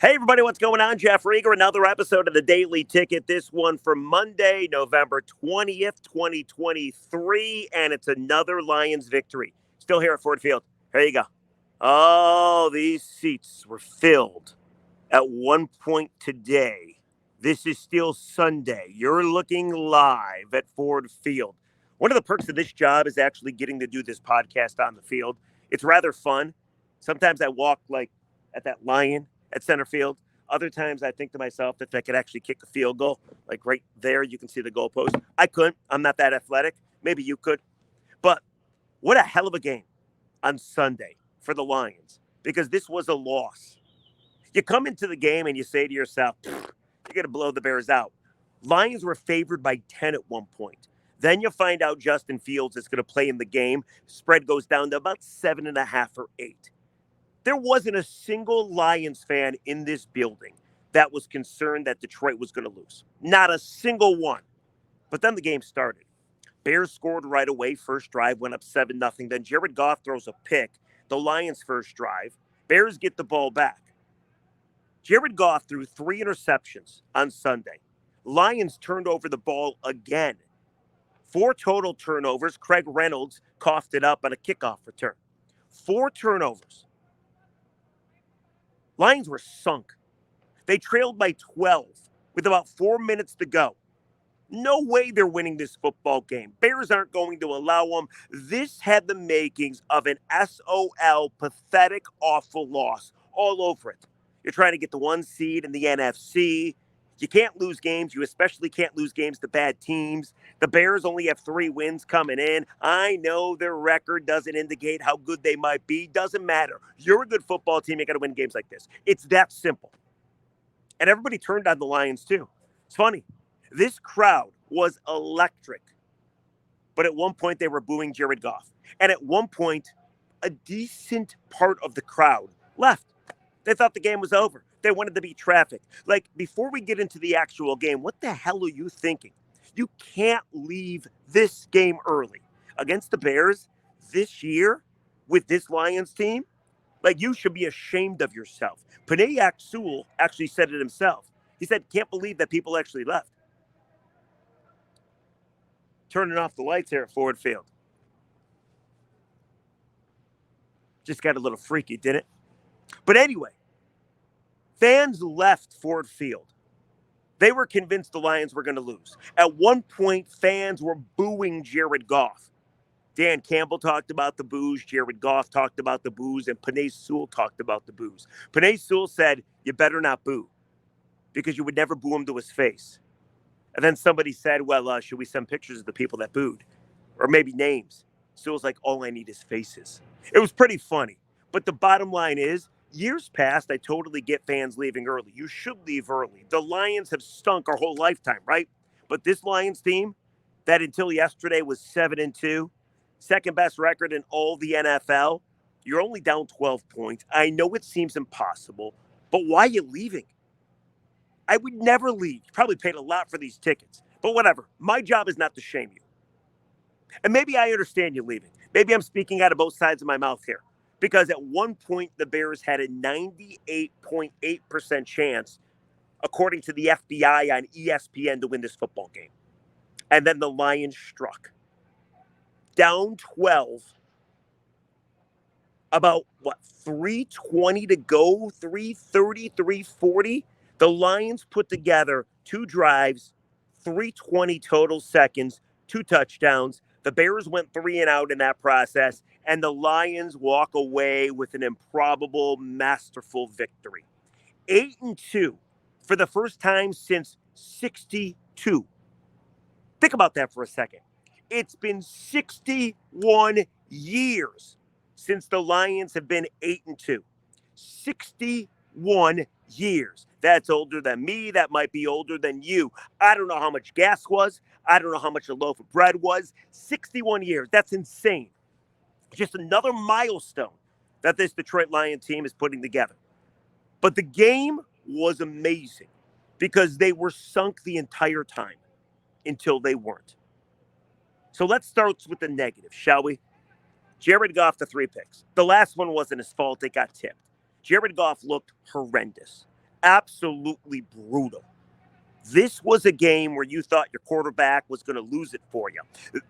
Hey, everybody, what's going on? Jeff Rieger, another episode of the Daily Ticket. This one for Monday, November 20th, 2023, and it's another Lions victory. Still here at Ford Field. Here you go. Oh, these seats were filled at one point today. This is still Sunday. You're looking live at Ford Field. One of the perks of this job is actually getting to do this podcast on the field. It's rather fun. Sometimes I walk like at that lion at center field. Other times I think to myself that if I could actually kick a field goal, like right there, you can see the goalpost. I couldn't. I'm not that athletic. Maybe you could. But what a hell of a game on Sunday for the Lions, because this was a loss. You come into the game and you say to yourself, you're going to blow the Bears out. Lions were favored by 10 at one point. Then you find out Justin Fields is going to play in the game. Spread goes down to about 7.5 or 8. There wasn't a single Lions fan in this building that was concerned that Detroit was going to lose. Not a single one. But then the game started. Bears scored right away. First drive went up 7-0. Then Jared Goff throws a pick. The Lions' first drive. Bears get the ball back. Jared Goff threw 3 interceptions on Sunday. Lions turned over the ball again. 4 total turnovers. Craig Reynolds coughed it up on a kickoff return. 4 turnovers. Lions were sunk. They trailed by 12 with about 4 minutes to go. No way they're winning this football game. Bears aren't going to allow them. This had the makings of an SOL, pathetic, awful loss all over it. You're trying to get the 1 seed in the NFC. You can't lose games. You especially can't lose games to bad teams. The Bears only have 3 wins coming in. I know their record doesn't indicate how good they might be. Doesn't matter. You're a good football team. You got to win games like this. It's that simple. And everybody turned on the Lions too. It's funny. This crowd was electric. But at one point, they were booing Jared Goff. And at one point, a decent part of the crowd left. They thought the game was over. They wanted to beat traffic. Like, before we get into the actual game, what the hell are you thinking? You can't leave this game early. Against the Bears this year with this Lions team, like, you should be ashamed of yourself. Panay Sewell actually said it himself. He said, can't believe that people actually left. Turning off the lights here at Ford Field. Just got a little freaky, didn't it? But anyway, fans left Ford Field. They were convinced the Lions were going to lose. At one point, fans were booing Jared Goff. Dan Campbell talked about the boos. Jared Goff talked about the boos. And Panay Sewell talked about the boos. Panay Sewell said, you better not boo, because you would never boo him to his face. And then somebody said, well, should we send pictures of the people that booed? Or maybe names. Sewell's like, all I need is faces. It was pretty funny. But the bottom line is, years past, I totally get fans leaving early. You should leave early. The Lions have stunk our whole lifetime, right? But this Lions team, that until yesterday was 7-2, second best record in all the NFL, you're only down 12 points. I know it seems impossible, but why are you leaving? I would never leave. You probably paid a lot for these tickets, but whatever. My job is not to shame you. And maybe I understand you leaving. Maybe I'm speaking out of both sides of my mouth here. Because at one point, the Bears had a 98.8% chance, according to the FBI on ESPN, to win this football game. And then the Lions struck. Down 12, about, 3:20 to go, 3:30, 3:40. The Lions put together 2 drives, 3:20 total seconds, 2 touchdowns. The Bears went 3 and out in that process, and the Lions walk away with an improbable, masterful victory. 8-2 for the first time since 62. Think about that for a second. It's been 61 years since the Lions have been 8-2. 61 years. That's older than me. That might be older than you. I don't know how much gas was. I don't know how much a loaf of bread was. 61 years. That's insane. Just another milestone that this Detroit Lions team is putting together. But the game was amazing because they were sunk the entire time until they weren't. So let's start with the negative, shall we? Jared Goff, the 3 picks. The last one wasn't his fault. It got tipped. Jared Goff looked horrendous. Absolutely brutal. This was a game where you thought your quarterback was going to lose it for you.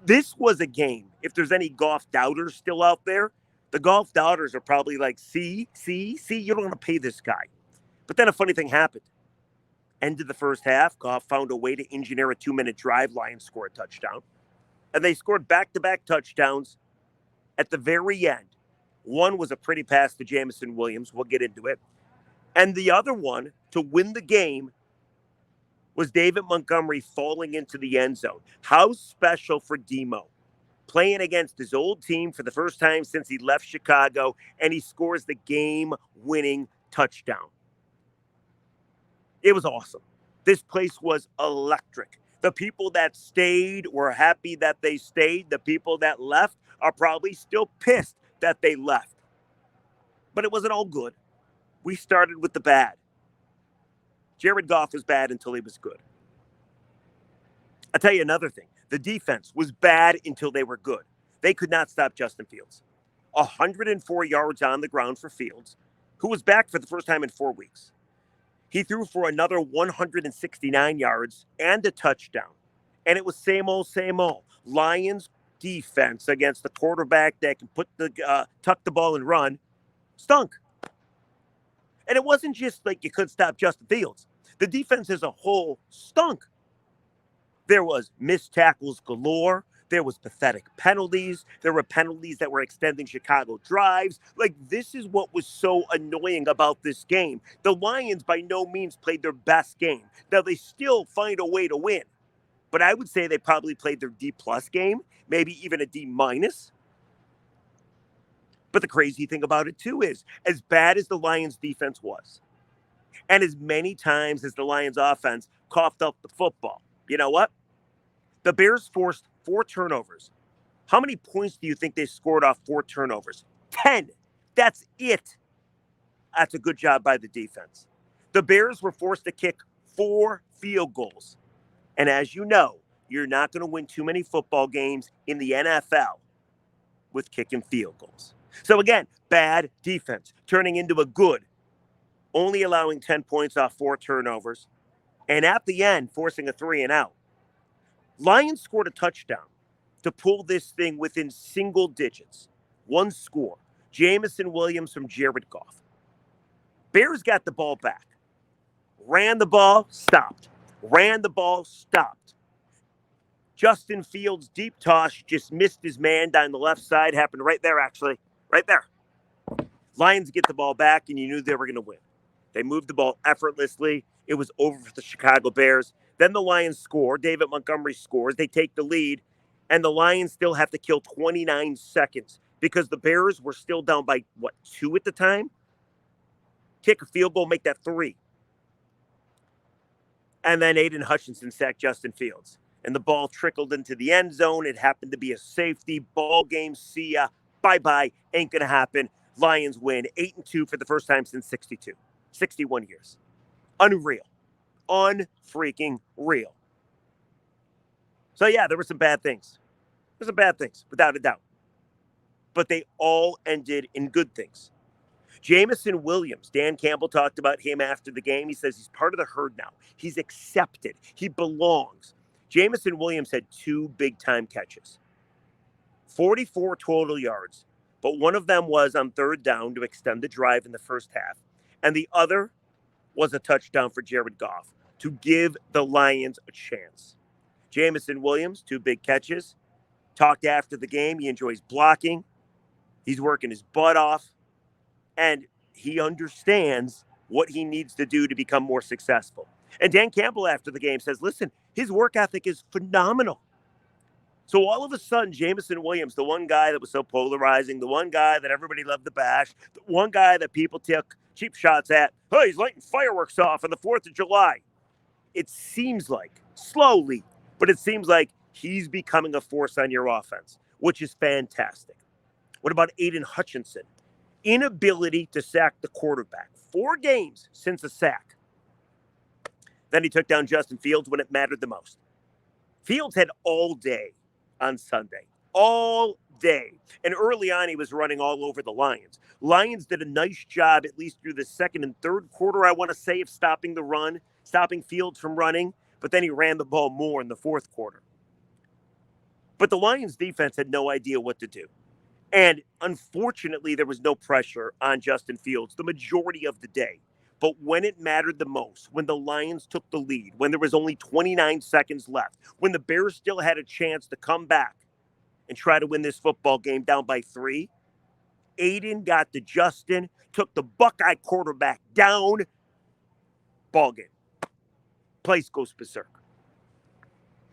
This was a game, if there's any golf doubters still out there, the golf doubters are probably like, see, you don't want to pay this guy. But then a funny thing happened. End of the first half, Goff found a way to engineer a 2-minute drive. Lions scored a touchdown. And they scored back-to-back touchdowns at the very end. One was a pretty pass to Jamison Williams. We'll get into it. And the other one, to win the game, was David Montgomery falling into the end zone. How special for Demo. Playing against his old team for the first time since he left Chicago, and he scores the game-winning touchdown. It was awesome. This place was electric. The people that stayed were happy that they stayed. The people that left are probably still pissed that they left. But it wasn't all good. We started with the bad. Jared Goff was bad until he was good. I'll tell you another thing. The defense was bad until they were good. They could not stop Justin Fields. 104 yards on the ground for Fields, who was back for the first time in 4 weeks. He threw for another 169 yards and a touchdown. And it was same old, same old. Lions defense against the quarterback that can tuck the ball and run stunk. And it wasn't just like you couldn't stop Justin Fields. The defense as a whole stunk. There was missed tackles galore. There was pathetic penalties. There were penalties that were extending Chicago drives. Like, this is what was so annoying about this game. The Lions by no means played their best game. Now, they still find a way to win. But I would say they probably played their D-plus game, maybe even a D-minus. But the crazy thing about it, too, is as bad as the Lions' defense was, and as many times as the Lions' offense coughed up the football, you know what? The Bears forced 4 turnovers. How many points do you think they scored off 4 turnovers? 10. That's it. That's a good job by the defense. The Bears were forced to kick 4 field goals. And as you know, you're not going to win too many football games in the NFL with kicking field goals. So again, bad defense turning into a good, only allowing 10 points off 4 turnovers, and at the end, forcing a 3-and-out. Lions scored a touchdown to pull this thing within single digits. 1 score. Jamison Williams from Jared Goff. Bears got the ball back. Ran the ball, stopped. Ran the ball, stopped. Justin Fields' deep toss just missed his man down the left side. Happened right there, actually. Right there. Lions get the ball back, and you knew they were going to win. They moved the ball effortlessly. It was over for the Chicago Bears. Then the Lions score. David Montgomery scores. They take the lead, and the Lions still have to kill 29 seconds because the Bears were still down by, 2 at the time? Kick a field goal, make that 3. And then Aiden Hutchinson sacked Justin Fields. And the ball trickled into the end zone. It happened to be a safety. Ball game, see ya. Bye-bye. Ain't going to happen. Lions win 8-2 for the first time since 61 years. Unreal. Unfreaking real. So, yeah, there were some bad things. There's some bad things, without a doubt. But they all ended in good things. Jamison Williams, Dan Campbell talked about him after the game. He says he's part of the herd now. He's accepted. He belongs. Jamison Williams had 2 big-time catches. 44 total yards, but one of them was on 3rd down to extend the drive in the first half. And the other was a touchdown for Jared Goff to give the Lions a chance. Jamison Williams, 2 big catches. Talked after the game. He enjoys blocking. He's working his butt off. And he understands what he needs to do to become more successful. And Dan Campbell after the game says, listen, his work ethic is phenomenal. So all of a sudden, Jamison Williams, the one guy that was so polarizing, the one guy that everybody loved to bash, the one guy that people took cheap shots at, oh, he's lighting fireworks off on the 4th of July. It seems like, slowly, but it seems like he's becoming a force on your offense, which is fantastic. What about Aiden Hutchinson? Inability to sack the quarterback. 4 games since a sack. Then he took down Justin Fields when it mattered the most. Fields had all day on Sunday. All day. And early on, he was running all over the Lions. Lions did a nice job, at least through the second and third quarter, I want to say, of stopping the run, stopping Fields from running. But then he ran the ball more in the fourth quarter. But the Lions defense had no idea what to do. And unfortunately, there was no pressure on Justin Fields the majority of the day. But when it mattered the most, when the Lions took the lead, when there was only 29 seconds left, when the Bears still had a chance to come back and try to win this football game down by 3, Aiden got to Justin, took the Buckeye quarterback down. Ball game. Place goes berserk.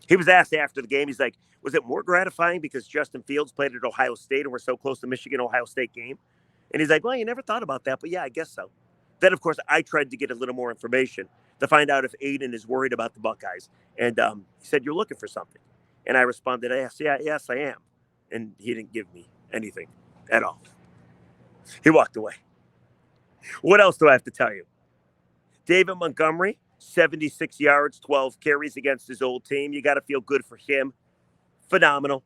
He was asked after the game, he's like, was it more gratifying because Justin Fields played at Ohio State and we're so close to Michigan-Ohio State game? And he's like, well, you never thought about that, but yeah, I guess so. Then, of course, I tried to get a little more information to find out if Aiden is worried about the Buckeyes. And he said, you're looking for something. And I responded, yes, I am. And he didn't give me anything at all. He walked away. What else do I have to tell you? David Montgomery, 76 yards, 12 carries against his old team. You got to feel good for him. Phenomenal.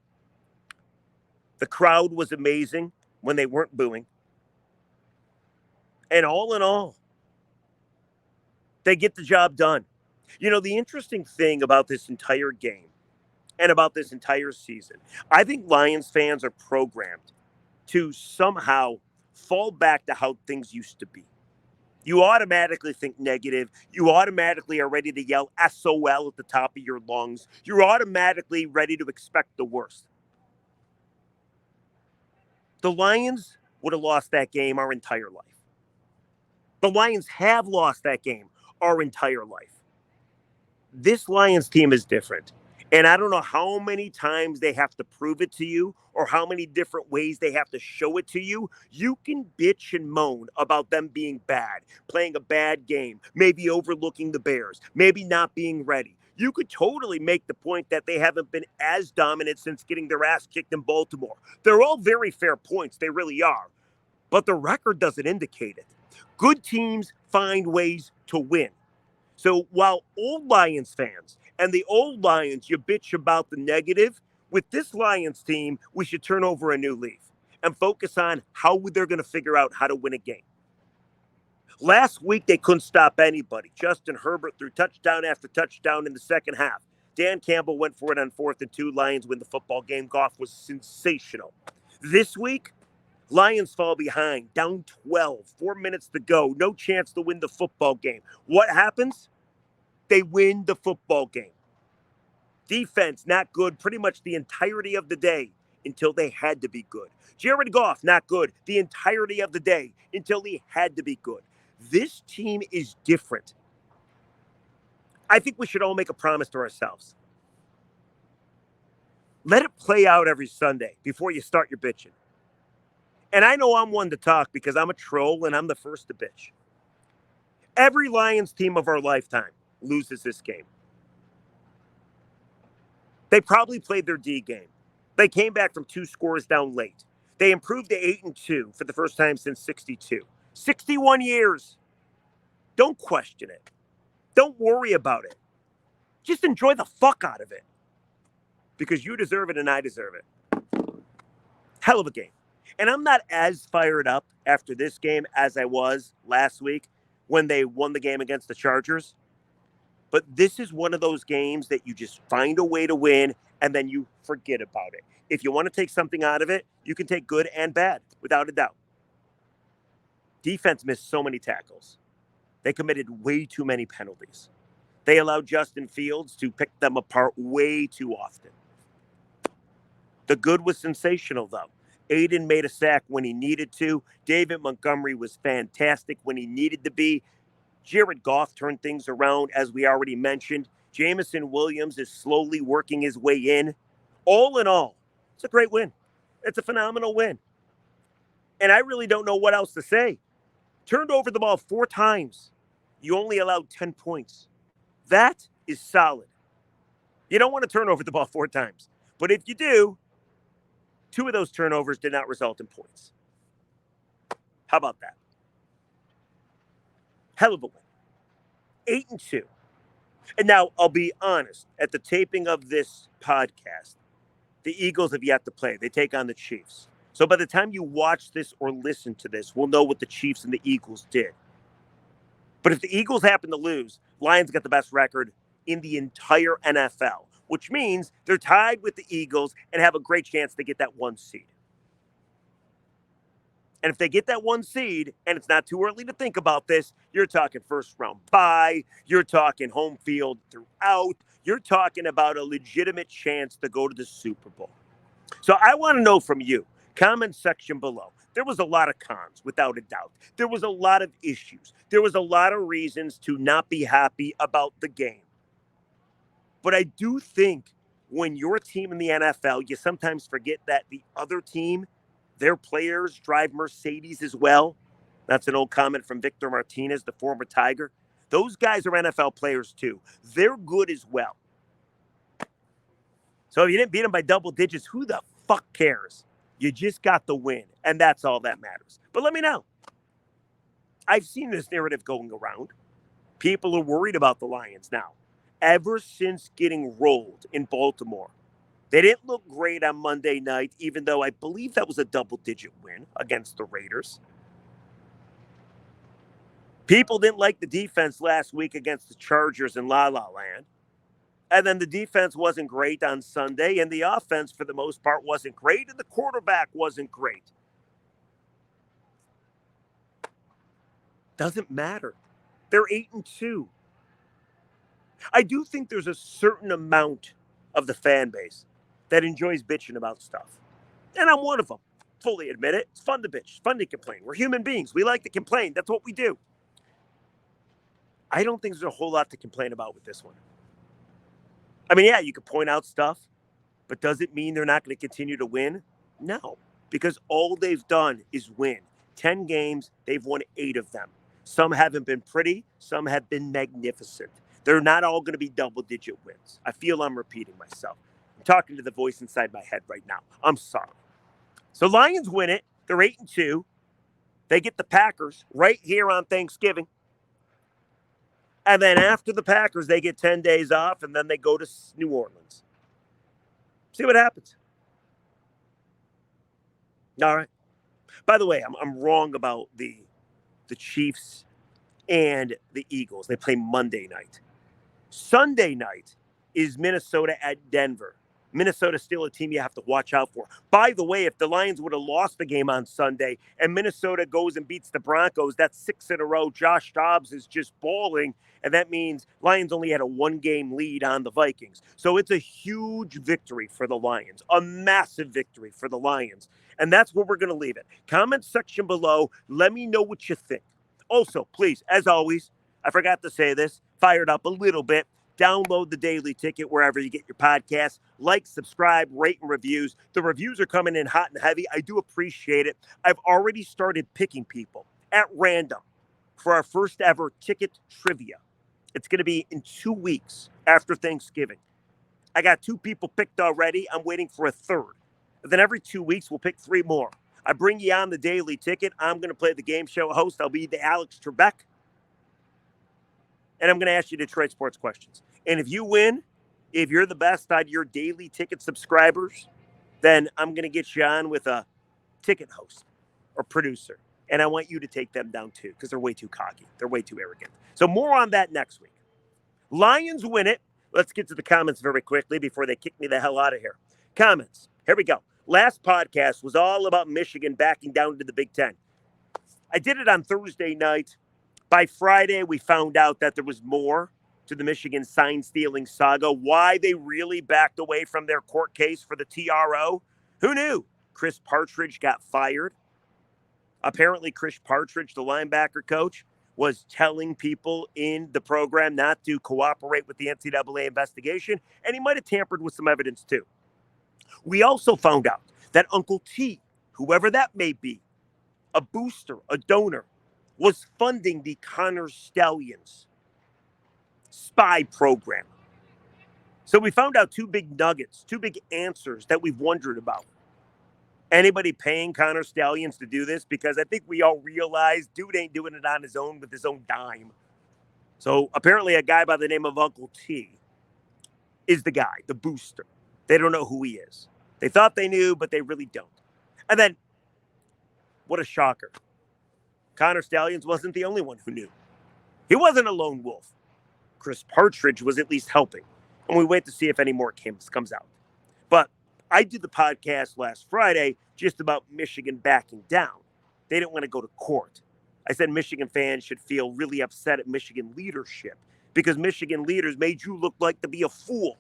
The crowd was amazing when they weren't booing. And all in all, they get the job done. You know, the interesting thing about this entire game and about this entire season, I think Lions fans are programmed to somehow fall back to how things used to be. You automatically think negative. You automatically are ready to yell SOL at the top of your lungs. You're automatically ready to expect the worst. The Lions would have lost that game our entire life. The Lions have lost that game our entire life. This Lions team is different. And I don't know how many times they have to prove it to you or how many different ways they have to show it to you. You can bitch and moan about them being bad, playing a bad game, maybe overlooking the Bears, maybe not being ready. You could totally make the point that they haven't been as dominant since getting their ass kicked in Baltimore. They're all very fair points. They really are. But the record doesn't indicate it. Good teams find ways to win. So while old Lions fans and the old Lions, you bitch about the negative, with this Lions team, we should turn over a new leaf and focus on how they're going to figure out how to win a game. Last week, they couldn't stop anybody. Justin Herbert threw touchdown after touchdown in the second half. Dan Campbell went for it on 4th and 2. Lions win the football game. Goff was sensational. This week, Lions fall behind, down 12, 4 minutes to go, no chance to win the football game. What happens? They win the football game. Defense, not good pretty much the entirety of the day until they had to be good. Jared Goff, not good the entirety of the day until he had to be good. This team is different. I think we should all make a promise to ourselves. Let it play out every Sunday before you start your bitching. And I know I'm one to talk because I'm a troll and I'm the first to bitch. Every Lions team of our lifetime loses this game. They probably played their D game. They came back from 2 scores down late. They improved to 8-2 for the first time since 62. 61 years. Don't question it. Don't worry about it. Just enjoy the fuck out of it. Because you deserve it and I deserve it. Hell of a game. And I'm not as fired up after this game as I was last week when they won the game against the Chargers. But this is one of those games that you just find a way to win and then you forget about it. If you want to take something out of it, you can take good and bad, without a doubt. Defense missed so many tackles. They committed way too many penalties. They allowed Justin Fields to pick them apart way too often. The good was sensational, though. Aiden made a sack when he needed to. David Montgomery was fantastic when he needed to be. Jared Goff turned things around, as we already mentioned. Jameson Williams is slowly working his way in. All in all, it's a great win. It's a phenomenal win. And I really don't know what else to say. Turned over the ball 4 times. You only allowed 10 points. That is solid. You don't want to turn over the ball 4 times. But if you do, 2 of those turnovers did not result in points. How about that? Hell of a win. 8-2. And now I'll be honest, at the taping of this podcast, The Eagles have yet to play. They take on the Chiefs. So by the time you watch this or listen to this, we'll know what the Chiefs and the Eagles did. But if the Eagles happen to lose, Lions got the best record in the entire NFL, which means they're tied with the Eagles and have a great chance to get that 1 seed. And if they get that 1 seed, and it's not too early to think about this, you're talking first round bye, you're talking home field throughout, you're talking about a legitimate chance to go to the Super Bowl. So I want to know from you, comment section below. There was a lot of cons, without a doubt. There was a lot of issues. There was a lot of reasons to not be happy about the game. But I do think when you're a team in the NFL, you sometimes forget that the other team, their players drive Mercedes as well. That's an old comment from Victor Martinez, the former Tiger. Those guys are NFL players too. They're good as well. So if you didn't beat them by double digits, who the fuck cares? You just got the win, and that's all that matters. But let me know. I've seen this narrative going around. People are worried about the Lions now. Ever since getting rolled in Baltimore, they didn't look great on Monday night, even though I believe that was a double-digit win against the Raiders. People didn't like the defense last week against the Chargers in La La Land. And then the defense wasn't great on Sunday, and the offense, for the most part, wasn't great, and the quarterback wasn't great. Doesn't matter. They're 8-2. I do think there's a certain amount of the fan base that enjoys bitching about stuff. And I'm one of them. Fully admit it. It's fun to bitch. It's fun to complain. We're human beings. We like to complain. That's what we do. I don't think there's a whole lot to complain about with this one. I mean, yeah, you could point out stuff, but does it mean they're not going to continue to win? No, because all they've done is win. 10 games, they've won 8 of them. Some haven't been pretty, some have been magnificent. They're not all going to be double-digit wins. I feel I'm repeating myself. I'm talking to the voice inside my head right now. I'm sorry. So Lions win it. They're 8-2. They get the Packers right here on Thanksgiving. And then after the Packers, they get 10 days off, and then they go to New Orleans. See what happens. All right. By the way, I'm wrong about the Chiefs and the Eagles. They play Monday night. Sunday night is Minnesota at Denver. Minnesota's still a team you have to watch out for. By the way, if the Lions would have lost the game on Sunday and Minnesota goes and beats the Broncos, that's 6 in a row. Josh Dobbs is just balling, and that means Lions only had a 1-game lead on the Vikings. So it's a huge victory for the Lions, a massive victory for the Lions. And that's where we're going to leave it. Comment section below. Let me know what you think. Also, please, as always, I forgot to say this, fired up a little bit. Download the Daily Ticket wherever you get your podcasts. Like, subscribe, rate, and reviews. The reviews are coming in hot and heavy. I do appreciate it. I've already started picking people at random for our first ever ticket trivia. It's going to be in 2 weeks after Thanksgiving. I got 2 people picked already. I'm waiting for a third. And then every 2 weeks, we'll pick 3 more. I bring you on the Daily Ticket. I'm going to play the game show host. I'll be the Alex Trebek. And I'm going to ask you Detroit sports questions. And if you win, if you're the best out of your Daily Ticket subscribers, then I'm going to get you on with a ticket host or producer. And I want you to take them down too, because they're way too cocky. They're way too arrogant. So more on that next week. Lions win it. Let's get to the comments very quickly before they kick me the hell out of here. Comments. Here we go. Last podcast was all about Michigan backing down to the Big Ten. I did it on Thursday night. By Friday, we found out that there was more to the Michigan sign-stealing saga. Why they really backed away from their court case for the TRO? Who knew? Chris Partridge got fired. Apparently, Chris Partridge, the linebacker coach, was telling people in the program not to cooperate with the NCAA investigation, and he might have tampered with some evidence too. We also found out that Uncle T, whoever that may be, a booster, a donor, was funding the Connor Stallions spy program. So we found out 2 big nuggets, 2 big answers that we've wondered about. Anybody paying Connor Stallions to do this? Because I think we all realize dude ain't doing it on his own with his own dime. So apparently a guy by the name of Uncle T is the guy, the booster. They don't know who he is. They thought they knew, but they really don't. And then, what a shocker. Connor Stallions wasn't the only one who knew. He wasn't a lone wolf. Chris Partridge was at least helping. And we wait to see if any more comes out. But I did the podcast last Friday just about Michigan backing down. They didn't want to go to court. I said Michigan fans should feel really upset at Michigan leadership because Michigan leaders made you look like to be a fool.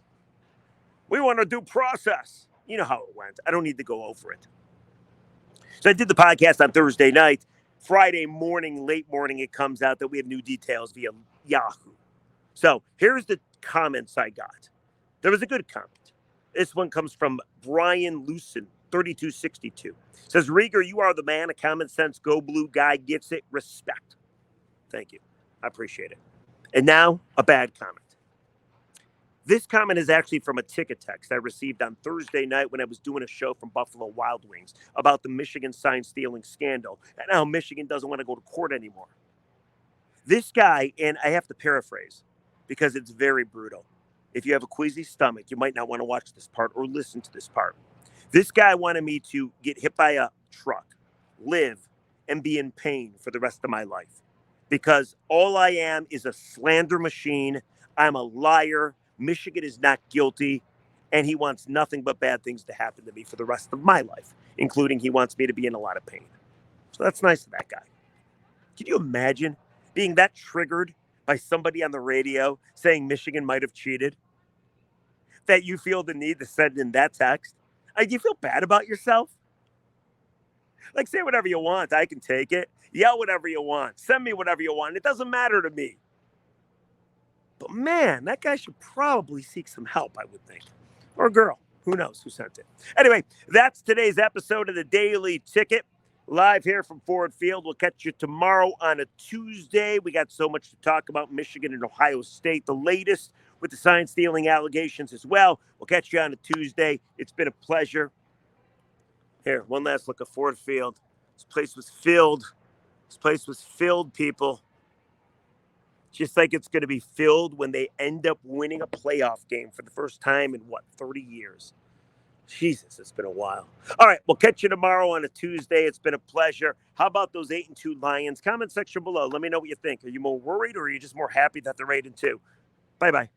We want a due process. You know how it went. I don't need to go over it. So I did the podcast on Thursday night. Friday morning, late morning, it comes out that we have new details via Yahoo. So here's the comments I got. There was a good comment. This one comes from Brian Lucen, 3262. Says, Rieger, you are the man. A common sense go blue guy gets it. Respect. Thank you. I appreciate it. And now a bad comment. This comment is actually from a ticket text I received on Thursday night when I was doing a show from Buffalo Wild Wings about the Michigan sign stealing scandal and how Michigan doesn't want to go to court anymore. This guy, and I have to paraphrase because it's very brutal. If you have a queasy stomach, you might not want to watch this part or listen to this part. This guy wanted me to get hit by a truck, live, and be in pain for the rest of my life because all I am is a slander machine. I'm a liar. Michigan is not guilty, and he wants nothing but bad things to happen to me for the rest of my life, including he wants me to be in a lot of pain. So that's nice of that guy. Can you imagine being that triggered by somebody on the radio saying Michigan might have cheated, that you feel the need to send in that text? Do you feel bad about yourself? Like, say whatever you want. I can take it. Yell whatever you want. Send me whatever you want. It doesn't matter to me. But man, that guy should probably seek some help, I would think. Or a girl. Who knows who sent it? Anyway, that's today's episode of the Daily Ticket. Live here from Ford Field. We'll catch you tomorrow on a Tuesday. We got so much to talk about. Michigan and Ohio State, the latest with the sign stealing allegations as well. We'll catch you on a Tuesday. It's been a pleasure. Here, one last look at Ford Field. This place was filled. This place was filled, people. Just like it's going to be filled when they end up winning a playoff game for the first time in, 30 years. Jesus, it's been a while. All right, we'll catch you tomorrow on a Tuesday. It's been a pleasure. How about those 8-2 Lions? Comment section below. Let me know what you think. Are you more worried or are you just more happy that they're 8-2? Bye-bye.